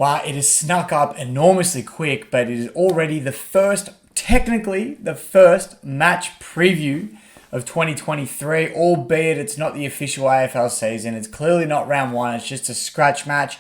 Wow, it has snuck up enormously quick, but it is already technically the first match preview of 2023, albeit it's not the official AFL season. It's clearly not round one, it's just a scratch match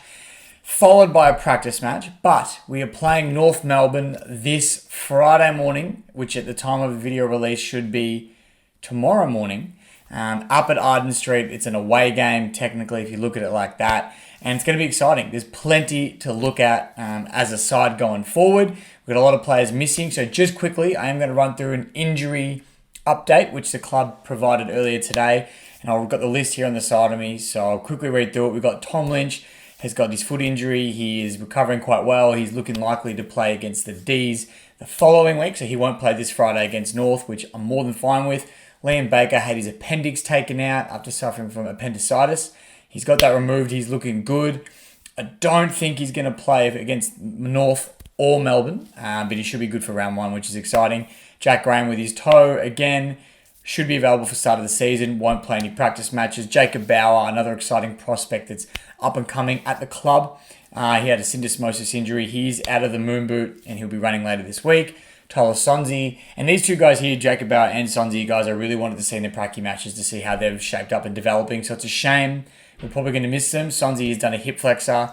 followed by a practice match. But we are playing North Melbourne this Friday morning, which at the time of the video release should be tomorrow morning, up at Arden Street. It's an away game, technically, if you look at it like that. And it's going to be exciting. There's plenty to look at as a side going forward. We've got a lot of players missing. So just quickly, I am going to run through an injury update, which the club provided earlier today. And I've got the list here on the side of me. So I'll quickly read through it. We've got Tom Lynch has got his foot injury. He is recovering quite well. He's looking likely to play against the D's the following week. So he won't play this Friday against North, which I'm more than fine with. Liam Baker had his appendix taken out after suffering from appendicitis. He's got that removed. He's looking good. I don't think he's going to play against North or Melbourne, but he should be good for round one, which is exciting. Jack Graham with his toe, again, should be available for start of the season. Won't play any practice matches. Jacob Bauer, another exciting prospect that's up and coming at the club. He had a syndesmosis injury. He's out of the moon boot, and he'll be running later this week. Tyler Sonzi, and these two guys here, Jacob Bauer and Sonzi, guys I really wanted to see in the pracky matches to see how they've shaped up and developing, so it's a shame. We're probably going to miss them. Sonzi has done a hip flexor.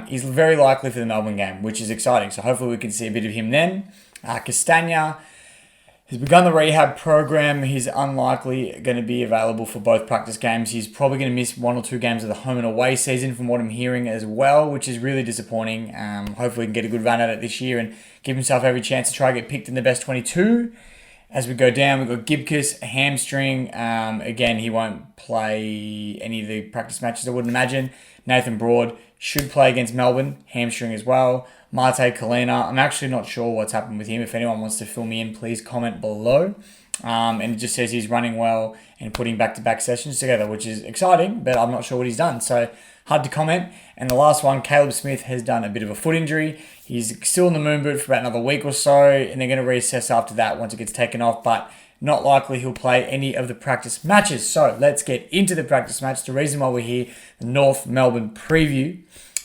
He's very likely for the Melbourne game, which is exciting. So hopefully we can see a bit of him then. Castagna has begun the rehab program. He's unlikely going to be available for both practice games. He's probably going to miss 1 or 2 games of the home and away season from what I'm hearing as well, which is really disappointing. Hopefully he can get a good run at it this year and give himself every chance to try to get picked in the best 22. As we go down, we've got Gibcus, a hamstring. Again, he won't play any of the practice matches, I wouldn't imagine. Nathan Broad should play against Melbourne, hamstring as well. Marte Kalina, I'm actually not sure what's happened with him. If anyone wants to fill me in, please comment below. And it just says he's running well and putting back-to-back sessions together, which is exciting, but I'm not sure what he's done. So hard to comment. And the last one, Caleb Smith has done a bit of a foot injury. He's still in the moon boot for about another week or so, and they're going to reassess after that once it gets taken off, but not likely he'll play any of the practice matches. So let's get into the practice match. The reason why we're here, the North Melbourne preview.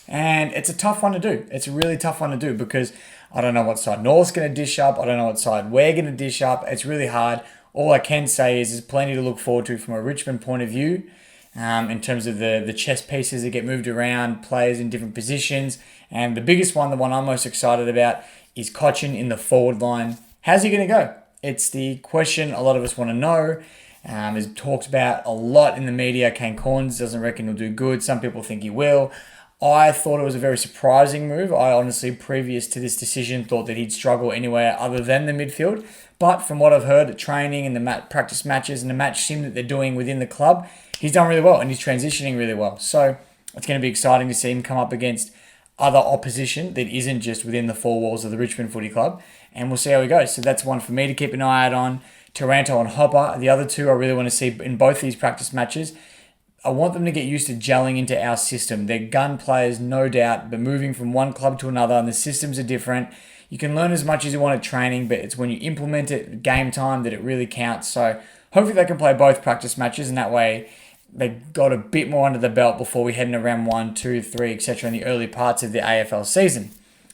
And it's a tough one to do. It's a really tough one to do because I don't know what side North's going to dish up. I don't know what side we're going to dish up. It's really hard. All I can say is there's plenty to look forward to from a Richmond point of view. In terms of the chess pieces that get moved around, players in different positions. And the biggest one, the one I'm most excited about, is Cochin in the forward line. How's he going to go? It's the question a lot of us want to know. Is talked about a lot in the media. Kane Corns doesn't reckon he'll do good. Some people think he will. I thought it was a very surprising move. I honestly, previous to this decision, thought that he'd struggle anywhere other than the midfield. But from what I've heard at training and the practice matches and the match sim that they're doing within the club, he's done really well and he's transitioning really well. So it's going to be exciting to see him come up against other opposition that isn't just within the 4 walls of the Richmond Footy Club. And we'll see how he goes. So that's one for me to keep an eye out on. Taranto and Hopper, the other two I really want to see in both these practice matches. I want them to get used to gelling into our system. They're gun players, no doubt, but moving from one club to another and the systems are different. You can learn as much as you want at training, but it's when you implement it game time that it really counts. So hopefully they can play both practice matches and that way they got a bit more under the belt before we head into round 1, 2, 3, etc. in the early parts of the AFL season.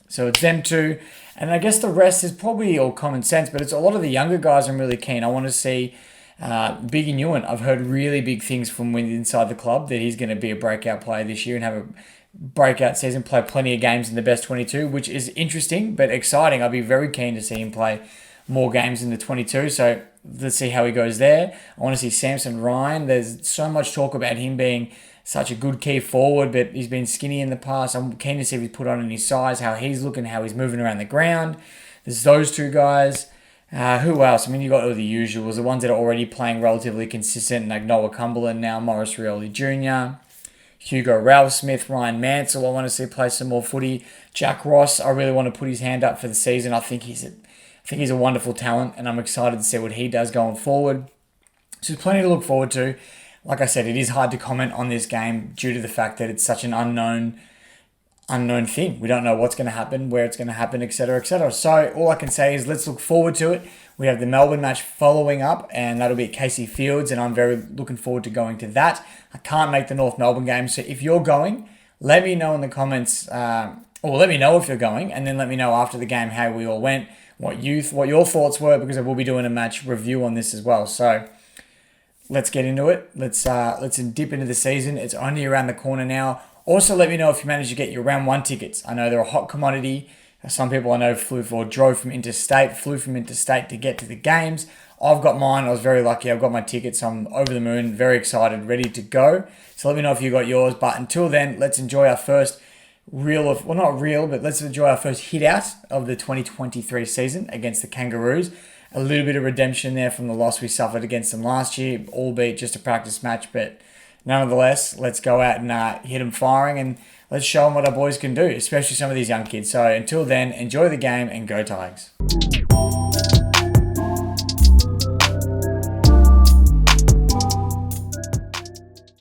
So it's them two. And I guess the rest is probably all common sense, but it's a lot of the younger guys I'm really keen. I want to see Biggie Nguyen. I've heard really big things from inside the club that he's going to be a breakout player this year and have a breakout season, play plenty of games in the best 22, which is interesting but exciting. I'd be very keen to see him play more games in the 22, so let's see how he goes there. I want to see Samson Ryan. There's so much talk about him being such a good key forward, but he's been skinny in the past. I'm keen to see if he's put on any size, how he's looking, how he's moving around the ground. There's those two guys. Who else? I mean, you got all the usuals, the ones that are already playing relatively consistent, like Noah Cumberland now, Morris Rioli Jr., Hugo Ralph-Smith, Ryan Mansell. I want to see play some more footy. Jack Ross, I really want to put his hand up for the season. I think he's a wonderful talent, and I'm excited to see what he does going forward. So there's plenty to look forward to. Like I said, it is hard to comment on this game due to the fact that it's such an unknown thing. We don't know what's going to happen, where it's going to happen, etc., etc. So all I can say is let's look forward to it. We have the Melbourne match following up, and that'll be at Casey Fields, and I'm very looking forward to going to that. I can't make the North Melbourne game, so if you're going, Let me know in the comments, or let me know if you're going, and then let me know after the game how we all went, what your thoughts were, because I will be doing a match review on this as well. So let's get into it. Let's dip into the season. It's only around the corner now. Also, let me know if you managed to get your round one tickets. I know they're a hot commodity. Some people I know drove from interstate to get to the games. I've got mine. I was very lucky. I've got my tickets. I'm over the moon, very excited, ready to go. So let me know if you got yours. But until then, let's enjoy our first let's enjoy our first hit out of the 2023 season against the Kangaroos. A little bit of redemption there from the loss we suffered against them last year, albeit just a practice match. But nonetheless, let's go out and hit them firing, and let's show them what our boys can do, especially some of these young kids. So until then, enjoy the game and go Tigers.